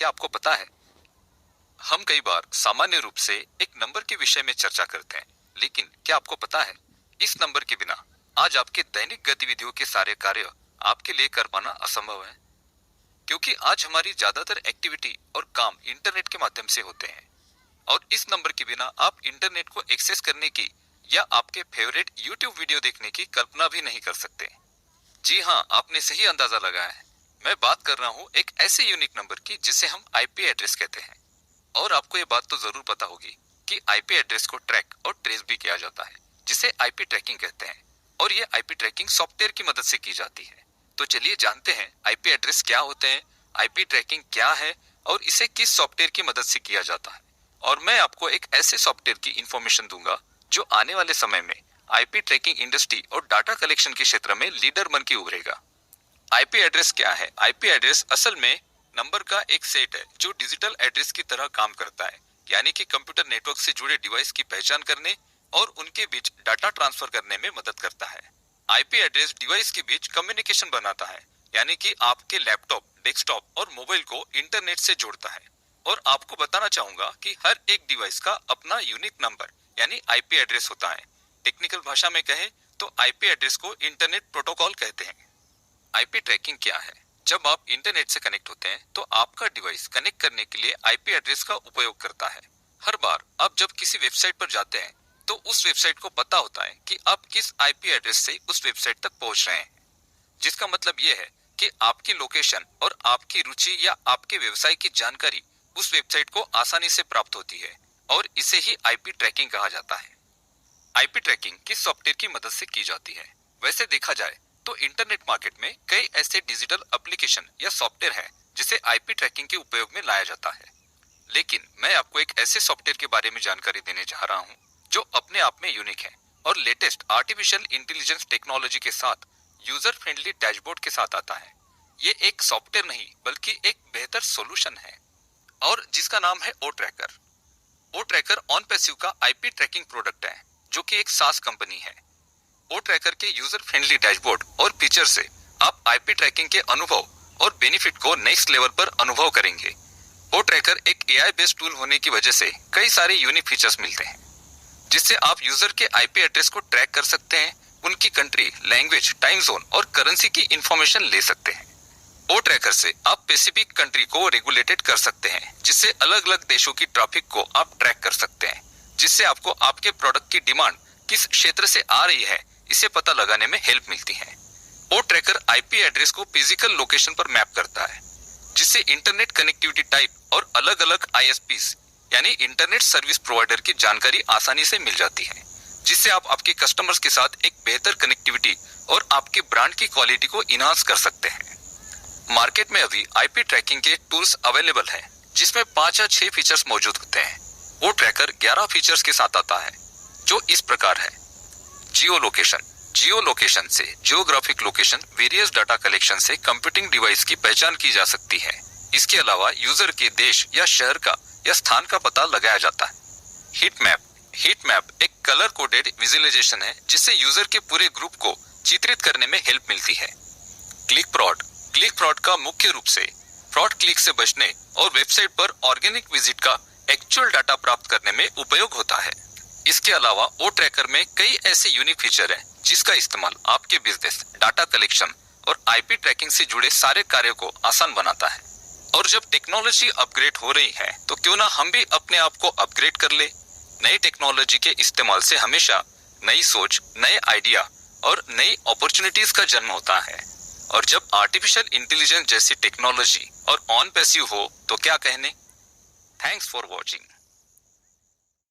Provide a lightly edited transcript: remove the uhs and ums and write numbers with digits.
क्या आपको पता है, हम कई बार सामान्य रूप से एक नंबर के विषय में चर्चा करते हैं, लेकिन क्या आपको पता है, इस नंबर के बिना आज आपके दैनिक गतिविधियों के सारे कार्य आपके लिए कर पाना असंभव है। क्योंकि आज हमारी ज्यादातर एक्टिविटी और काम इंटरनेट के माध्यम से होते हैं और इस नंबर के बिना आप इंटरनेट को एक्सेस करने की या आपके फेवरेट यूट्यूब वीडियो देखने की कल्पना भी नहीं कर सकते। जी हाँ, आपने सही अंदाजा लगाया है। मैं बात कर रहा हूँ एक ऐसे यूनिक नंबर की जिसे हम आईपी एड्रेस कहते हैं। और आपको ये बात तो जरूर पता होगी कि आईपी एड्रेस को ट्रैक और ट्रेस भी किया जाता है, जिसे आईपी ट्रैकिंग कहते हैं, और ये आईपी ट्रैकिंग सॉफ्टवेयर की मदद से की जाती है। तो चलिए जानते हैं आईपी एड्रेस क्या होते हैं, आईपी ट्रैकिंग क्या है और इसे किस सॉफ्टवेयर की मदद से किया जाता है। और मैं आपको एक ऐसे सॉफ्टवेयर की इंफॉर्मेशन दूंगा जो आने वाले समय में आईपी ट्रैकिंग इंडस्ट्री और डाटा कलेक्शन के क्षेत्र में लीडर बन के उभरेगा। आईपी एड्रेस क्या है? आईपी एड्रेस असल में नंबर का एक सेट है जो डिजिटल एड्रेस की तरह काम करता है, यानी कि कंप्यूटर नेटवर्क से जुड़े डिवाइस की पहचान करने और उनके बीच डाटा ट्रांसफर करने में मदद करता है। आईपी एड्रेस डिवाइस के बीच कम्युनिकेशन बनाता है, यानी कि आपके लैपटॉप, डेस्कटॉप और मोबाइल को इंटरनेट से जोड़ता है। और आपको बताना चाहूंगा कि हर एक डिवाइस का अपना यूनिक नंबर यानी आईपी एड्रेस होता है। टेक्निकल भाषा में कहें तो आईपी एड्रेस को इंटरनेट प्रोटोकॉल कहते हैं। आईपी ट्रैकिंग क्या है? जब आप इंटरनेट से कनेक्ट होते हैं तो आपका डिवाइस कनेक्ट करने के लिए आईपी एड्रेस का उपयोग करता है। हर बार आप जब किसी वेबसाइट पर जाते हैं तो उस वेबसाइट को पता होता है कि आप किस आईपी एड्रेस से उस वेबसाइट तक पहुंच रहे हैं, जिसका मतलब यह है कि आपकी लोकेशन और आपकी रुचि या आपके व्यवसाय की जानकारी उस वेबसाइट को आसानी से प्राप्त होती है, और इसे ही आईपी ट्रैकिंग कहा जाता है। आईपी ट्रैकिंग किस सॉफ्टवेयर की मदद से की जाती है? वैसे देखा जाए तो इंटरनेट मार्केट में कई ऐसे डिजिटल एप्लीकेशन या सॉफ्टवेयर हैं जिसे आईपी ट्रैकिंग के उपयोग में लाया जाता है, लेकिन मैं आपको एक ऐसे सॉफ्टवेयर के बारे में जानकारी देने जा रहा हूं जो अपने आप में यूनिक है और लेटेस्ट आर्टिफिशियल इंटेलिजेंस टेक्नोलॉजी के साथ यूजर फ्रेंडली डैशबोर्ड के साथ आता है। ये एक सॉफ्टवेयर नहीं बल्कि एक बेहतर सॉल्यूशन है और जिसका नाम है O Tracker. O Tracker on passive का आईपी ट्रैकिंग प्रोडक्ट है जो कि एक सास कंपनी है। ओ ट्रैकर के यूजर फ्रेंडली डैशबोर्ड और फीचर से आप आईपी ट्रैकिंग के अनुभव और बेनिफिट को नेक्स्ट लेवल पर अनुभव करेंगे। ओ ट्रैकर एक एआई बेस्ड टूल होने की वजह से कई सारे यूनिक फीचर्स मिलते हैं, जिससे आप यूजर के आईपी एड्रेस को ट्रैक कर सकते हैं, उनकी कंट्री, लैंग्वेज, टाइम जोन और करेंसी की इंफॉर्मेशन ले सकते हैं। ओ ट्रैकर से आप स्पेसिफिक कंट्री को रेगुलेटेड कर सकते हैं, जिससे अलग अलग देशों की ट्रैफिक को आप ट्रैक कर सकते हैं, जिससे आपको आपके प्रोडक्ट की डिमांड किस क्षेत्र से आ रही है इसे पता लगाने में हेल्प मिलती है। ओ ट्रैकर आईपी एड्रेस को फिजिकल लोकेशन पर मैप करता है, जिससे इंटरनेट कनेक्टिविटी टाइप और अलग अलग आईएसपीज यानी इंटरनेट सर्विस प्रोवाइडर की जानकारी आसानी से मिल जाती है, जिससे आप आपके कस्टमर्स के साथ एक बेहतर कनेक्टिविटी और आपके ब्रांड की क्वालिटी को इनहांस कर सकते हैं। मार्केट में अभी आईपी ट्रैकिंग के टूल्स अवेलेबल हैं, जिसमें 5 या 6 फीचर्स मौजूद होते हैं। वो ट्रैकर 11 फीचर्स के साथ आता है, जो इस प्रकार है। जियो लोकेशन। जियो लोकेशन से geographic location, various data collection से कंप्यूटिंग डिवाइस की पहचान की जा सकती है। इसके अलावा यूजर के देश या शहर का या स्थान का पता लगाया जाता है। Heat map. हीट मैप एक कलर कोडेड विजुअलाइजेशन है, जिससे यूजर के पूरे ग्रुप को चित्रित करने में हेल्प मिलती है। Click fraud. क्लिक फ्रॉड का मुख्य रूप से फ्रॉड क्लिक से बचने और वेबसाइट पर ऑर्गेनिक विजिट का एक्चुअल डाटा प्राप्त करने में उपयोग होता है। इसके अलावा ओ ट्रैकर में कई ऐसे यूनिक फीचर हैं जिसका इस्तेमाल आपके बिजनेस, डाटा कलेक्शन और आईपी ट्रैकिंग से जुड़े सारे कार्यों को आसान बनाता है। और जब टेक्नोलॉजी अपग्रेड हो रही है तो क्यों ना हम भी अपने आप को अपग्रेड कर ले। नई टेक्नोलॉजी के इस्तेमाल से हमेशा नई सोच, नए आइडिया और नई अपॉर्चुनिटीज का जन्म होता है। और जब आर्टिफिशियल इंटेलिजेंस जैसी टेक्नोलॉजी और ऑन पैसिव हो तो क्या कहने। Thanks for watching.